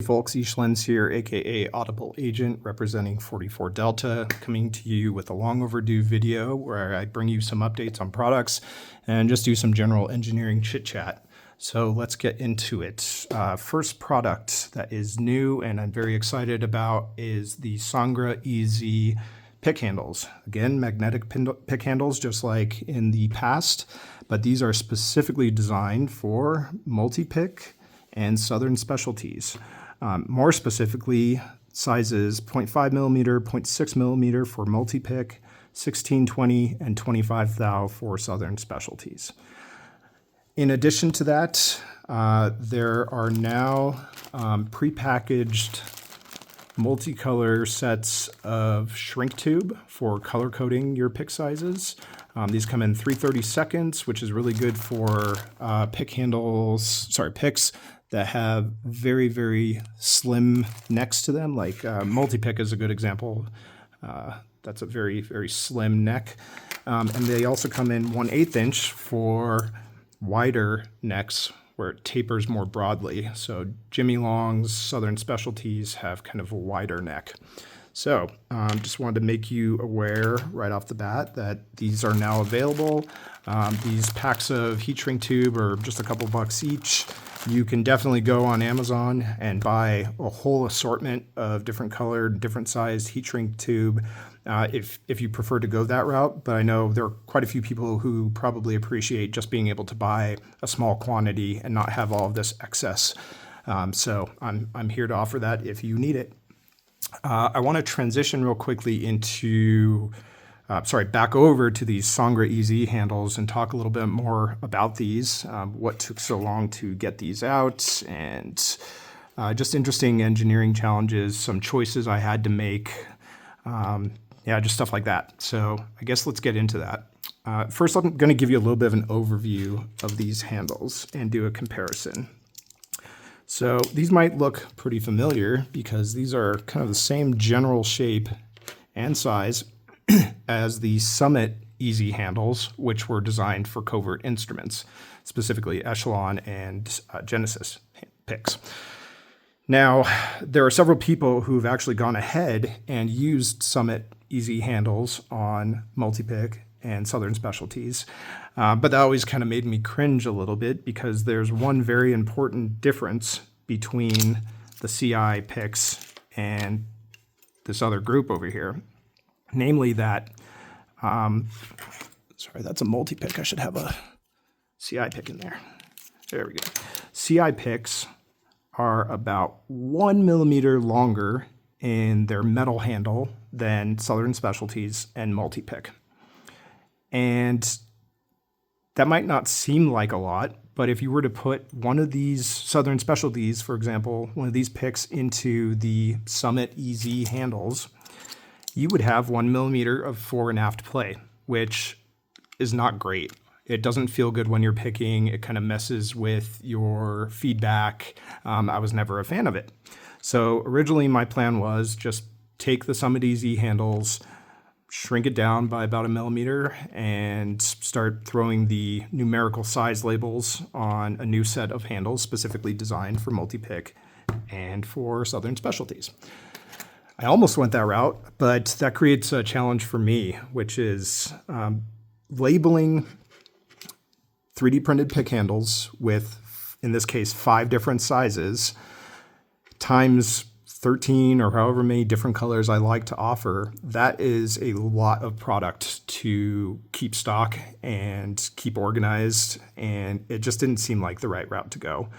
Folks, Lens here, aka Audible Agent, representing 44 Delta, coming to you with a long overdue video where I bring you some updates on products and just do some general engineering chit chat. So let's get into it. First product that is new and I'm very excited about is the Sangra EZ pick handles. Again, magnetic pick handles just like in the past, but these are specifically designed for Multipick and Southern Specialties. More specifically, sizes 0.5 millimeter, 0.6 millimeter for Multipick, 16, 20, and 25 thou for Southern Specialties. In addition to that, there are now prepackaged multicolor sets of shrink tube for color coding your pick sizes. These come in 3/32, which is really good for picks that have very, very slim necks to them. Like Multipick is a good example. That's a very, very slim neck. And they also come in 1/8 inch for wider necks where it tapers more broadly. So Jimmy Long's Southern Specialties have kind of a wider neck. So just wanted to make you aware right off the bat that these are now available. These packs of heat shrink tube are just a couple bucks each. You can definitely go on Amazon and buy a whole assortment of different colored, different sized heat shrink tube if you prefer to go that route. But I know there are quite a few people who probably appreciate just being able to buy a small quantity and not have all of this excess. So I'm here to offer that if you need it. I want to transition real quickly into, back over to these Sangra EZ handles and talk a little bit more about these, what took so long to get these out, and just interesting engineering challenges, some choices I had to make, just stuff like that. So I guess let's get into that. First, I'm going to give you a little bit of an overview of these handles and do a comparison. So these might look pretty familiar because these are kind of the same general shape and size as the Summit EZ handles, which were designed for covert instruments, specifically Echelon and Genesis picks. Now, there are several people who've actually gone ahead and used Summit EZ handles on Multipick and Southern Specialties, but that always kind of made me cringe a little bit because there's one very important difference between the CI picks and this other group over here. Namely that, that's a Multipick. I should have a CI pick in there. There we go. CI picks are about 1 millimeter longer in their metal handle than Southern Specialties and Multipick. And that might not seem like a lot, but if you were to put one of these Southern Specialties, for example, one of these picks into the Summit EZ handles, you would have 1 millimeter of fore and aft play, which is not great. It doesn't feel good when you're picking. It kind of messes with your feedback. I was never a fan of it. So originally my plan was just take the Summit EZ handles, shrink it down by about 1 millimeter, and start throwing the numerical size labels on a new set of handles specifically designed for Multipick and for Southern Specialties. I almost went that route, but that creates a challenge for me, which is labeling 3D printed pick handles with, in this case, 5 different sizes times 13 or however many different colors I like to offer. That is a lot of product to keep stock and keep organized, and it just didn't seem like the right route to go.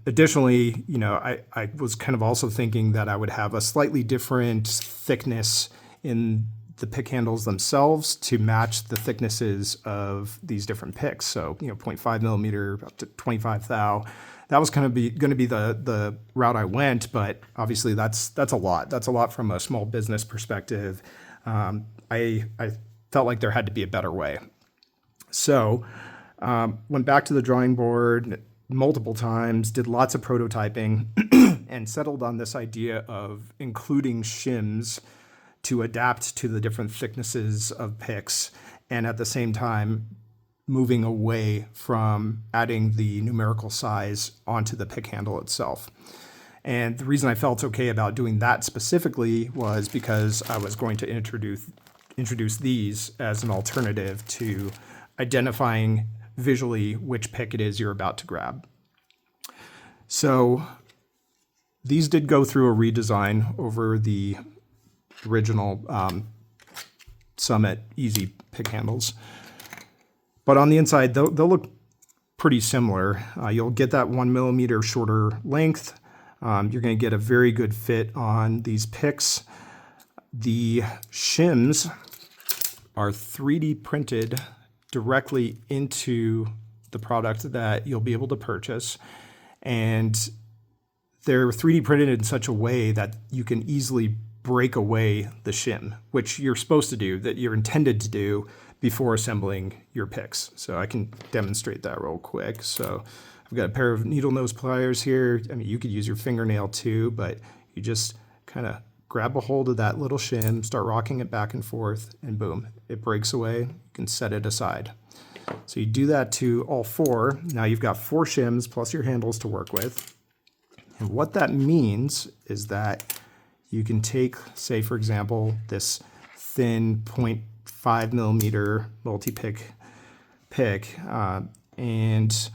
Additionally, I was kind of also thinking that I would have a slightly different thickness in the pick handles themselves to match the thicknesses of these different picks. So, 0.5 millimeter up to 25 thou. That was going to be the route I went, but obviously that's a lot. That's a lot from a small business perspective. I felt like there had to be a better way. So went back to the drawing board multiple times, did lots of prototyping, and settled on this idea of including shims to adapt to the different thicknesses of picks, and at the same time moving away from adding the numerical size onto the pick handle itself. And the reason I felt okay about doing that specifically was because I was going to introduce these as an alternative to identifying visually which pick it is you're about to grab. So these did go through a redesign over the original Summit EZ pick handles. But on the inside, they'll look pretty similar. You'll get that 1 millimeter shorter length. You're going to get a very good fit on these picks. The shims are 3D printed directly into the product that you'll be able to purchase. And they're 3D printed in such a way that you can easily break away the shim, which you're supposed to do, that you're intended to do before assembling your picks. So I can demonstrate that real quick. So I've got a pair of needle nose pliers here. I mean, you could use your fingernail too, but you just kind of grab a hold of that little shim, start rocking it back and forth, and boom, it breaks away. You can set it aside. So you do that to all four. Now you've got 4 shims plus your handles to work with. And what that means is that you can take, say, for example, this thin 0.5 millimeter multi-pick pick and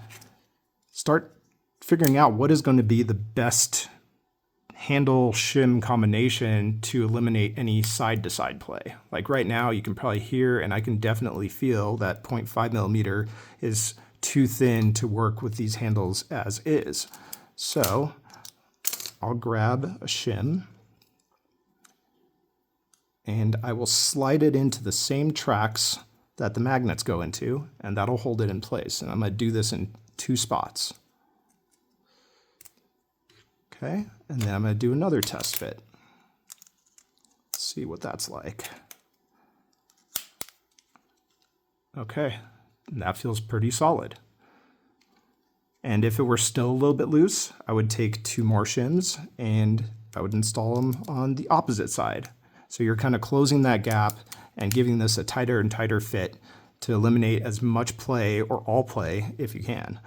start figuring out what is going to be the best handle shim combination to eliminate any side-to-side play. Like right now, you can probably hear, and I can definitely feel that 0.5 millimeter is too thin to work with these handles as is. So I'll grab a shim and I will slide it into the same tracks that the magnets go into, and that'll hold it in place. And I'm going to do this in 2 spots. Okay, and then I'm going to do another test fit. Let's see what that's like. Okay, and that feels pretty solid. And if it were still a little bit loose, I would take 2 more shims and I would install them on the opposite side. So you're kind of closing that gap and giving this a tighter and tighter fit to eliminate as much play or all play if you can.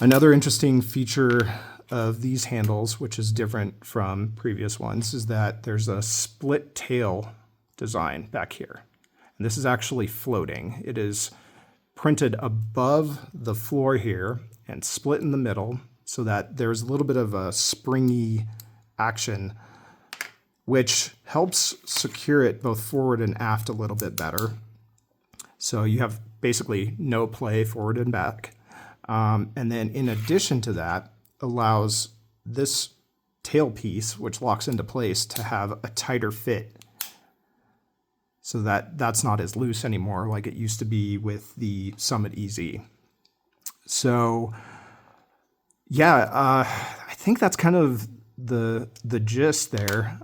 Another interesting feature of these handles, which is different from previous ones, is that there's a split tail design back here. And this is actually floating. It is printed above the floor here and split in the middle so that there's a little bit of a springy action, which helps secure it both forward and aft a little bit better. So you have basically no play forward and back. And then in addition to that, allows this tail piece, which locks into place, to have a tighter fit so that that's not as loose anymore like it used to be with the Summit EZ. So yeah, I think that's kind of the gist there.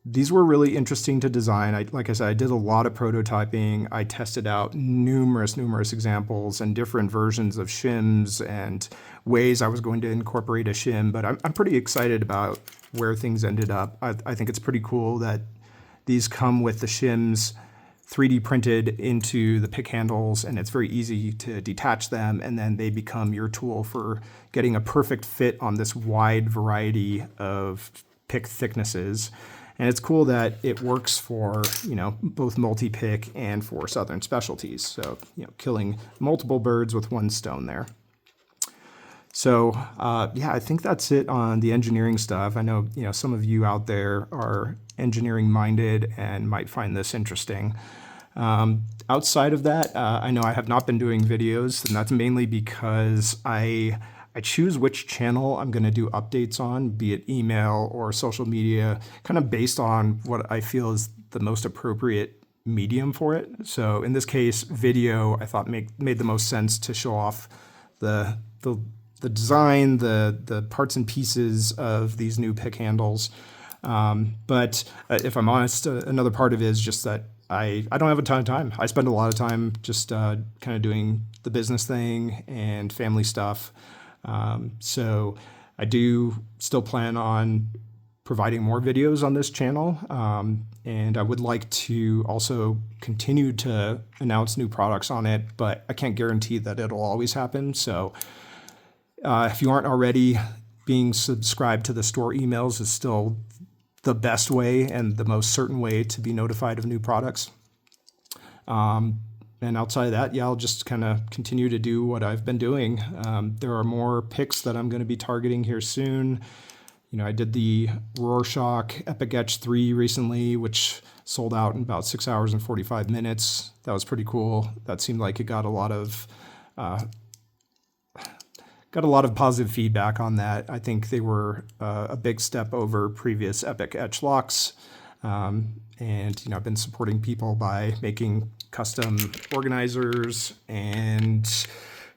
These were really interesting to design. Like I said, I did a lot of prototyping. I tested out numerous examples and different versions of shims and ways I was going to incorporate a shim, but I'm pretty excited about where things ended up. I think it's pretty cool that these come with the shims 3D printed into the pick handles, and it's very easy to detach them, and then they become your tool for getting a perfect fit on this wide variety of pick thicknesses. And it's cool that it works for, both multi-pick and for Southern Specialties. So, killing multiple birds with one stone there. So, yeah, I think that's it on the engineering stuff. I know, some of you out there are engineering minded and might find this interesting. Outside of that, I know I have not been doing videos, and that's mainly because I choose which channel I'm going to do updates on, be it email or social media, kind of based on what I feel is the most appropriate medium for it. So in this case, video, I thought made the most sense to show off the design, the parts and pieces of these new pick handles. But if I'm honest, another part of it is just that I don't have a ton of time. I spend a lot of time just kind of doing the business thing and family stuff. So I do still plan on providing more videos on this channel. And I would like to also continue to announce new products on it, but I can't guarantee that it'll always happen. So if you aren't already, being subscribed to the store emails is still the best way and the most certain way to be notified of new products. And outside of that, yeah, I'll just kind of continue to do what I've been doing. There are more picks that I'm going to be targeting here soon. You know, I did the Rorschach Epic Etch 3 recently, which sold out in about 6 hours and 45 minutes. That was pretty cool. That seemed like it got a lot of positive feedback on that. I think they were a big step over previous Epic Etch locks. And, you know, I've been supporting people by making custom organizers and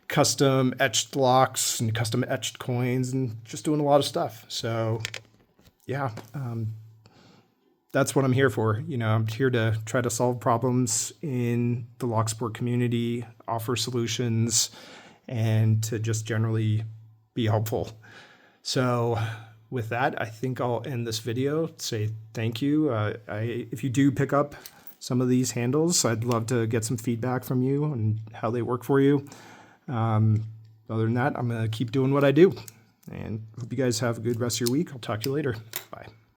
custom etched locks and custom etched coins and just doing a lot of stuff. So, yeah, that's what I'm here for. You know, I'm here to try to solve problems in the lock sport community, offer solutions, and to just generally be helpful. So with that, I think I'll end this video, say thank you. If you do pick up some of these handles, I'd love to get some feedback from you and how they work for you. Other than that, I'm going to keep doing what I do. And hope you guys have a good rest of your week. I'll talk to you later. Bye.